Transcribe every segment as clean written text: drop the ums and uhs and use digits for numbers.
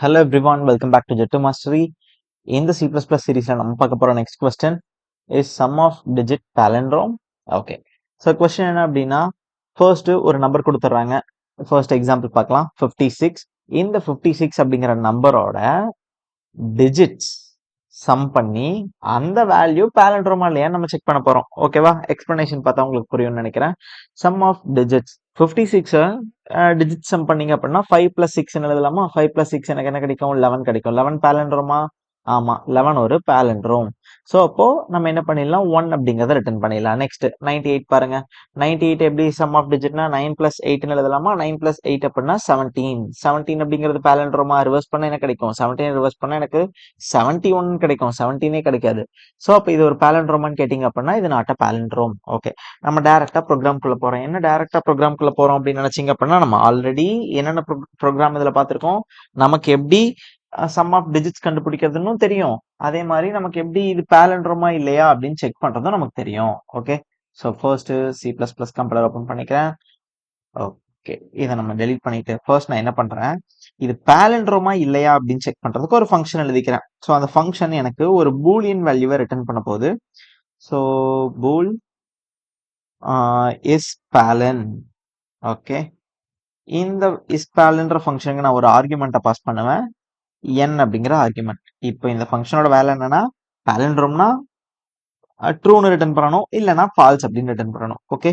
Hello everyone, welcome back to Jet2 Mastery. In the C++ series, நம்ம பார்க்க போற next question is sum of digit palindrome. Okay. So question என்ன அப்படின்னா, first ஒரு number கொடுத்துறாங்க. First example பார்க்கலாம், 56. இந்த 56 அப்படிங்கிற நம்பரோட digits sum பண்ணி அந்த வேல்யூ palindrome இல்லையா நம்ம செக் பண்ண போறோம். ஓகேவா? எக்ஸ்பிளனேஷன் பார்த்தா உங்களுக்கு புரியும்னு நினைக்கிறேன். sum of digits 56 digit sum பண்ணீங்க அப்படின்னா 5 + 6 எழுதலாமா? 5 + 6 எனக்கு என்ன கிடைக்கும்? 11 கிடைக்கும். 11 பாலண்ட்ரோமா? ஆமா, 11 ஒரு பாலண்ட்ரோம். ஸோ அப்போ நம்ம என்ன பண்ணிடலாம்? 1 அப்படிங்கிறத ரிட்டர்ன் பண்ணிடலாம். நெக்ஸ்ட் 98 பாருங்க. 98 எப்படி சம் ஆஃப் டிஜிட்னா 9 + 8 எழுதலாமா? 9 + 8 அப்படின்னா 17. 17 அப்படிங்கிறது பாலண்ட்ரோமா? ரிவர்ஸ் பண்ண என்ன கிடைக்கும்? 17 ரிவர்ஸ் பண்ணா எனக்கு 71 கிடைக்கும். 17 கிடைக்காது. ஸோ அப்போ இது ஒரு பாலண்ட்ரோமான்னு கேட்டிங்க அப்படின்னா இது நாட் அ பாலண்ட்ரோம். ஓகே, நம்ம டைரக்டா ப்ரோக்ராம்குள்ள போறோம். என்ன டைரக்டா ப்ரோக்ராம்குள்ள போறோம் அப்படின்னு நினைச்சீங்க அப்படின்னா நம்ம ஆல்ரெடி என்னென்ன ப்ரோக்ராம் இதுல பார்த்திருக்கோம். நமக்கு எப்படி சம் ஆஃப் டிஜிட்ஸ் கண்டுபிடிக்கிறதுன்னு தெரியும். அதே மாதிரி நமக்கு எப்படி இது பாலண்ட்ரோமா இல்லையா அப்படின்னு செக் பண்றதும் நமக்கு தெரியும். Okay, so first C++ compiler open பண்ணிக்கிறேன். ஓகே, இதை நம்ம டெலீட் பண்ணிட்டு ஃபர்ஸ்ட் நான் என்ன பண்றேன், இது பாலண்ட்ரோமா இல்லையா அப்படின்னு செக் பண்றதுக்கு ஒரு ஃபங்க்ஷன் எழுதிக்கிறேன். ஸோ அந்த ஃபங்க்ஷன் எனக்கு ஒரு பூலியன் வேல்யூவை ரிட்டர்ன் பண்ண போகுது. So pool is Balan. Okay, இந்த இஸ்பால்ன்ற ஃபங்க்ஷனுக்கு நான் ஒரு ஆர்குமெண்ட்டை பாஸ் பண்ணுவேன், n அப்படிங்கிற ஆர்குமெண்ட். இப்போ இந்த ஃபங்க்ஷனோட வேலை என்னன்னா, பாலண்ட்ரோம்னா ட்ரூன்னு ரிட்டர்ன் பண்ணணும், இல்லைன்னா ஃபால்ஸ் அப்படின்னு ரிட்டர்ன் பண்ணணும். ஓகே,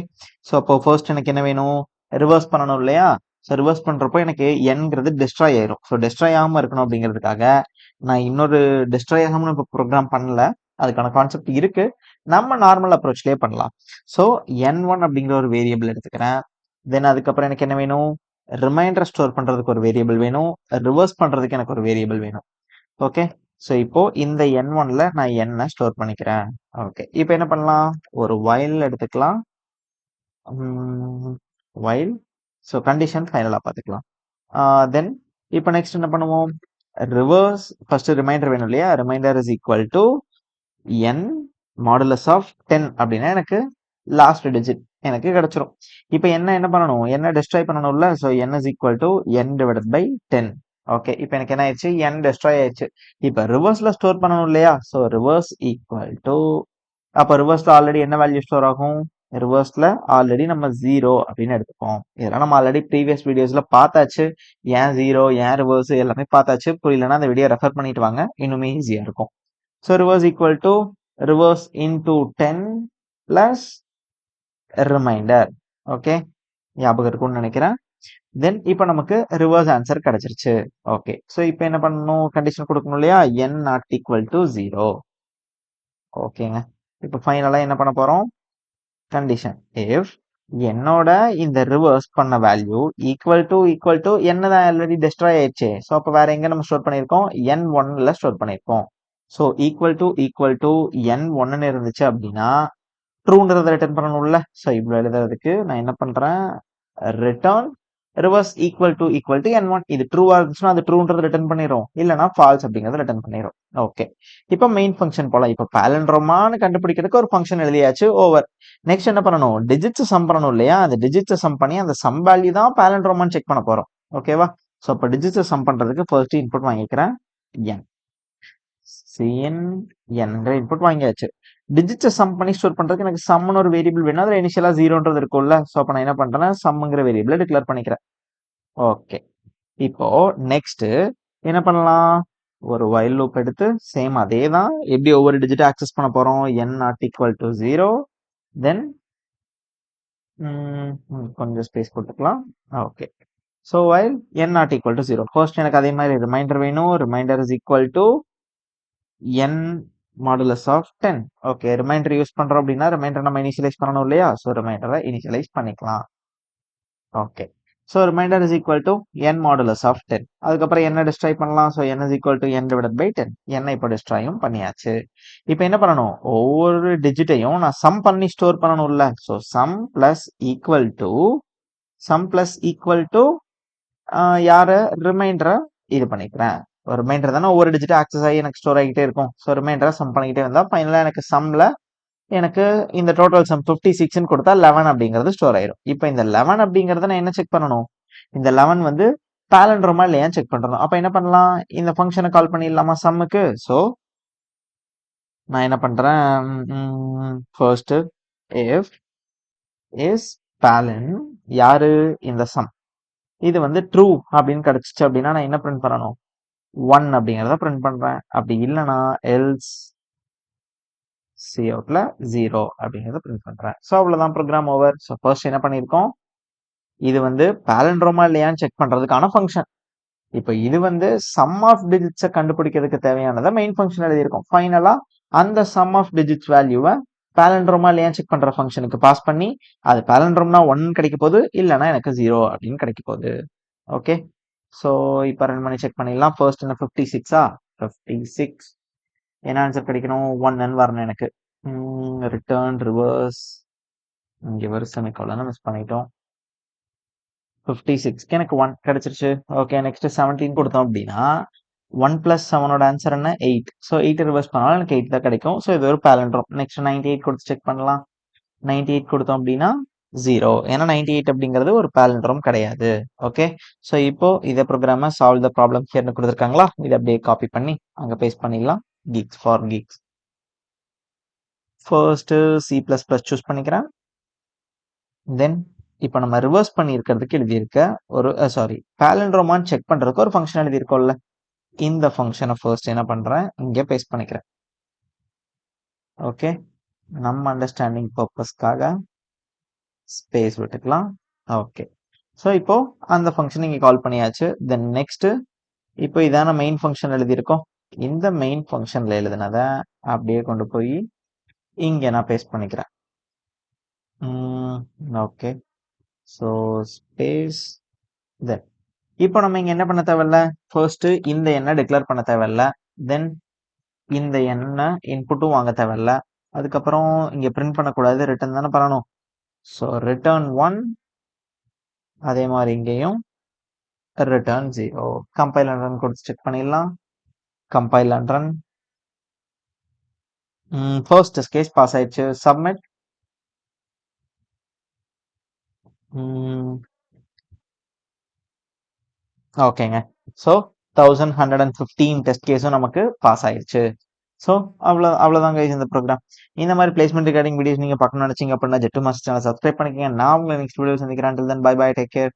ஸோ அப்போ ஃபர்ஸ்ட் எனக்கு என்ன வேணும்? ரிவர்ஸ் பண்ணணும் இல்லையா? ஸோ ரிவர்ஸ் பண்றப்போ எனக்கு nங்கிறது டெஸ்ட்ராய் ஆயிரும். ஸோ டெஸ்ட்ராய் ஆகாம இருக்கணும் அப்படிங்கிறதுக்காக நான் இன்னொரு டெஸ்ட்ராய் ஆகாம இப்போ ப்ரோக்ராம் பண்ணல, அதுக்கான கான்செப்ட் இருக்கு. நம்ம நார்மல் அப்ரோச்லயே பண்ணலாம். ஸோ n1 அப்படிங்கிற ஒரு வேரியபிள் எடுத்துக்கிறேன். தென் அதுக்கப்புறம் எனக்கு என்ன வேணும்? ரிமைண்டர் ஸ்டோர் பண்றதுக்கு ஒரு வேரியபிள் வேணும், ரிவர்ஸ் பண்றதுக்கு எனக்கு ஒரு வேரியபிள் வேணும். ஓகே, ஸோ இப்போ இந்த n1ல நான் n ஸ்டோர் பண்ணிக்கிறேன். ஓகே, இப்போ என்ன பண்ணலாம்? ஒரு while எடுத்துக்கலாம். while, ஸோ கண்டிஷன் ஃபைனலா பார்த்துக்கலாம். தென் இப்போ நெக்ஸ்ட் என்ன பண்ணுவோம்? ரிவர்ஸ் ஃபர்ஸ்ட் ரிமைண்டர் வேணும் இல்லையா? Reminder is equal to n modulus of 10 அப்படின்னா எனக்கு லாஸ்ட் டிஜிட் எனக்கு கிடைச்சிரும். இப்போ என்ன பண்ணணும்? என்ன டெஸ்ட்ராய் பண்ணணும்ல? So n is equal to n divided by 10. Okay, இப்போ எனக்கு என்ன ஆயிடுச்சு? n டெஸ்ட்ராய் ஆயிடுச்சு. இப்போ ரிவர்ஸ்ல ஸ்டோர் பண்ணணும் இல்லையா? ஸோ ரிவர்ஸ் ஈக்குவல் டு, அப்போ ரிவர்ஸ்ல ஆல்ரெடி என்ன வேல்யூ ஸ்டோர் ஆகும்? ரிவர்ஸ்ல ஆல்ரெடி நம்ம 0 அப்படின்னு எடுத்துப்போம். இதெல்லாம் நம்ம ஆல்ரெடி ப்ரீவியஸ் வீடியோஸ்ல பார்த்தாச்சு. ஏன் 0, ஏன் ரிவர்ஸ் எல்லாமே பார்த்தாச்சு. புரியலன்னா அந்த வீடியோ ரெஃபர் பண்ணிட்டு வாங்க, இன்னுமே ஈஸியா இருக்கும். So reverse equal to reverse into 10 plus reminder. Okay, ஞாபகம் இருக்கும்னு நினைக்கிறேன். தென் இப்போ நமக்கு ரிவர்ஸ் ஆன்சர் கிடைச்சிருச்சு. ஓகே, ஸோ இப்போ என்ன பண்ணணும்? கண்டிஷன் கொடுக்கணும் இல்லையா? n not equal to 0. ஓகேங்க, இப்போ ஃபைனலா என்ன பண்ண போறோம்? கண்டிஷன் இஃப் என்னோட இந்த ரிவர்ஸ் பண்ண வேல்யூ ஈக்குவல் டு என்ன தான் ஆல்ரெடி டெஸ்ட்ராய் ஆயிடுச்சு. ஸோ அப்போ வேற எங்க நம்ம ஸ்டோர் பண்ணியிருக்கோம்? n1ல ஸ்டோர் பண்ணியிருக்கோம். ஸோ ஈக்குவல் டு n1 இருந்துச்சு அப்படின்னா ட்ரூன்றதை ரிட்டர்ன் பண்ணணும்ல? ஸோ இவ்வளோ எழுதுறதுக்கு நான் என்ன பண்றேன்? Return reverse equal to n1. இது ட்ரூவா இருந்துச்சுன்னா அது ட்ரூன்றதை ரிட்டர்ன் பண்ணிடும், இல்லைன்னா ஃபால்ஸ் அப்படிங்கறத ரிட்டர்ன் பண்ணிடும். ஓகே, இப்போ மெயின் ஃபங்க்ஷன் போல. இப்போ பாலண்ட்ரோமான்னு கண்டுபிடிக்கிறதுக்கு ஒரு ஃபங்க்ஷன் எழுதியாச்சு, ஓவர். நெக்ஸ்ட் என்ன பண்ணணும்? டிஜிட்ஸ் சம் பண்ணணும் இல்லையா? அந்த டிஜிட்ஸ் சம் பண்ணி அந்த சம் வேல்யூ தான் பாலண்ட்ரோமான்னு செக் பண்ண போறோம். ஓகேவா? ஸோ அப்போ டிஜிட்ஸ் சம் பண்றதுக்கு ஃபர்ஸ்ட் இன்புட் வாங்கிக்கிறேன், n cnn இன்புட் வாங்கியாச்சு. டிஜிட்ஸ் சம் பண்ணி ஸ்டோர் பண்றதுக்கு எனக்கு சம்னு ஒரு வேரியபிள் வேணும். அதுல இனிஷியலா 0ன்றது இருக்கும்ல? ஸோ அப்போ நான் என்ன பண்றேன்? சம்ங்கிற வேரியபிளை டிக்ளேர் பண்ணிக்கிறேன். ஓகே, இப்போ நெக்ஸ்ட் என்ன பண்ணலாம்? ஒரு while லூப் எடுத்து சேம் அதே தான், எப்படி ஒவ்வொரு டிஜிட் ஆக்சஸ் பண்ண போறோம்? n not equal to 0. Then கொஞ்சம் ஸ்பேஸ் கொடுத்துக்கலாம். Okay, so while n not equal to 0. First எனக்கு அதே மாதிரி ரிமைண்டர் வேணும். Reminder is equal to n modulus of 10. Okay, reminder use பண்றோம் அப்படின்னா ரிமைண்டர் நம்ம இனிஷியலைஸ் பண்ணணும் இல்லையா? ஸோ ரிமைண்டரை இனிஷியலைஸ் பண்ணிக்கலாம். Okay, so reminder is equal to n modulus of 10. அதுக்கப்புறம் என்ன டிஸ்ட்ராய் பண்ணலாம்? So n is equal to n divided by 10. n இப்போ டிஸ்ட்ராயும் பண்ணியாச்சு. இப்போ என்ன பண்ணணும்? ஒவ்வொரு டிஜிட்டையும் நான் சம் பண்ணி ஸ்டோர் பண்ணணும்ல? So sum plus equal to யாரு? ரிமைண்டரை இது பண்ணிக்கிறேன். ஒரு ரிமைண்டர் தானே ஒவ்வொரு டிஜிட் ஆக்சஸ் ஆகி எனக்கு ஸ்டோர் ஆகிட்டே இருக்கும். ஸோ ரிமைண்டரை சம் பண்ணிக்கிட்டே வந்தா ஃபைனலாக எனக்கு சம்ல எனக்கு இந்த டோட்டல் சம் 56 கொடுத்தா 11 அப்படிங்கிறது ஸ்டோர் ஆயிரும். இப்போ இந்த 11 அப்படிங்கறத நான் என்ன செக் பண்ணணும்? இந்த 11 வந்து பேலண்ட்ரோமா இல்லையான்னு செக் பண்றோம். அப்ப என்ன பண்ணலாம், இந்த ஃபங்க்ஷனை கால் பண்ணிடலாமா சம்முக்கு. ஸோ நான் என்ன பண்றேன், ஃபர்ஸ்ட் இஃப் இஸ் பேலன் யாரு இந்த சம் இது வந்து ட்ரூ அப்படின்னு கிடைச்சிச்சு அப்படின்னா நான் என்ன பிரிண்ட் பண்ணணும், 1 அப்படிங்கிறத பிரிண்ட் பண்றேன். அப்படி இல்லைன்னா எல்ஸ் சி அவுட்ல 0 அப்படிங்கிறத பிரிண்ட் பண்றேன். ஸோ அவ்வளவுதான், ப்ரோக்ராம் ஓவர். ஸோ ஃபர்ஸ்ட் என்ன பண்ணியிருக்கோம், இது வந்து பேலண்ட்ரோமா இல்லையான்னு செக் பண்றதுக்கான ஃபங்க்ஷன். இப்போ இது வந்து சம் ஆஃப் டிஜிட்ஸை கண்டுபிடிக்கிறதுக்கு தேவையானதை மெயின் ஃபங்க்ஷன் எழுதியிருக்கோம். ஃபைனலா அந்த சம் ஆஃப் டிஜிட்ஸ் வேல்யூவை பேலண்ட்ரோமா இல்லையா செக் பண்ற ஃபங்க்ஷனுக்கு பாஸ் பண்ணி அது பேலண்ட்ரோம்னா 1 கிடைக்க போகுது, இல்லைன்னா எனக்கு 0 அப்படின்னு கிடைக்க போகுது. ஓகே, ஸோ இப்போ ரன் பண்ணி செக் பண்ணிடலாம். ஃபர்ஸ்ட் என்ன 56ஆ, 56 என்ன ஆன்சர் கிடைக்கணும், 1 வரணும் எனக்கு. ரிட்டர்ன் ரிவர்ஸ், இங்கே ஒரு செமிகோலனை மிஸ் பண்ணிட்டோம். 56க்கு எனக்கு 1 கிடைச்சிருச்சு. ஓகே, நெக்ஸ்ட் 17 கொடுத்தோம் அப்படின்னா 1 + 7ஓட ஆன்சர் என்ன, 8. ஸோ 8 ரிவர்ஸ் பண்ணாலும் எனக்கு 8 தான் கிடைக்கும். ஸோ இது ஒரு பேலண்ட்ரோம். நெக்ஸ்ட் 98 கொடுத்து செக் பண்ணலாம். 98 கொடுத்தோம் அப்படின்னா 0, ஏன்னா 98 அப்படிங்கிறது ஒரு பேலண்ட்ரோம் கிடையாது. ஓகே, ஸோ இப்போ இதை ப்ரோக்ராம சால்வ் த ப்ராப்ளம் ஹியர்னு கொடுத்துருக்காங்களா, இதை அப்படியே காப்பி பண்ணி அங்கே பேஸ்ட் பண்ணிடலாம். Geeks for Geeks. First C++ choose பண்ணிக்கிறேன். தென் இப்போ நம்ம ரிவர்ஸ் பண்ணியிருக்கிறதுக்கு எழுதியிருக்க ஒரு பேலண்ட்ரோமான்னு செக் பண்றதுக்கு ஒரு ஃபங்க்ஷன் எழுதியிருக்கோம்ல, இந்த ஃபங்க்ஷனை ஃபர்ஸ்ட் என்ன பண்றேன், இங்கே பேஸ்ட் பண்ணிக்கிறேன். ஓகே, நம்ம அண்டர்ஸ்டாண்டிங் பர்பஸ்க்காக ஸ்பேஸ் விட்டுக்கலாம். ஓகே, ஸோ இப்போ அந்த ஃபங்க்ஷன் இங்கே கால் பண்ணியாச்சு. தென் நெக்ஸ்ட் இப்போ இதான மெயின் ஃபங்க்ஷன் எழுதியிருக்கோம். இந்த மெயின் ஃபங்க்ஷன்ல எழுதுனதை அப்படியே கொண்டு போய் இங்கே நான் பேஸ்ட் பண்ணிக்கிறேன். Okay, so space. தென் இப்போ நம்ம இங்க என்ன பண்ண தேவையில்ல, ஃபர்ஸ்ட் இந்த எண்ணை டிக்ளேர் பண்ண தேவையில்ல. தென் இந்த எண்ணை இன்புட்டும் வாங்க தேவையில்ல. அதுக்கப்புறம் இங்க பிரிண்ட் பண்ணக்கூடாது, ரிட்டர்ன் தானே பண்ணணும். ஸோ ரிட்டர்ன் 1, அதே மாதிரி இங்கேயும் ரிட்டர்ன் 0. கம்பைல் அண்ட் ரன் கொடுத்து செக் பண்ணிடலாம். Compile and run. First case pass ஆயிடுச்சு. சப்மிட். ஓகேங்க, ஸோ 1115 டெஸ்ட் கேஸும் நமக்கு பாஸ் ஆயிடுச்சு. ஸோ அவ்வளோதாங்க இந்த ப்ரோக்ராம். இந்த மாதிரி பிளேஸ்மெண்ட் ரிகார்டிங் வீடியோஸ் நீங்கள் பார்க்கணும்னு நினச்சிங்க அப்படின்னா ஜெட்டு மாஸ்டர் சேனல் சப்ஸ்கிரைப் பண்ணிக்கங்க. நான் உங்களை நெக்ஸ்ட் வீடியோ சந்திக்கிறேன். Bye bye, take care.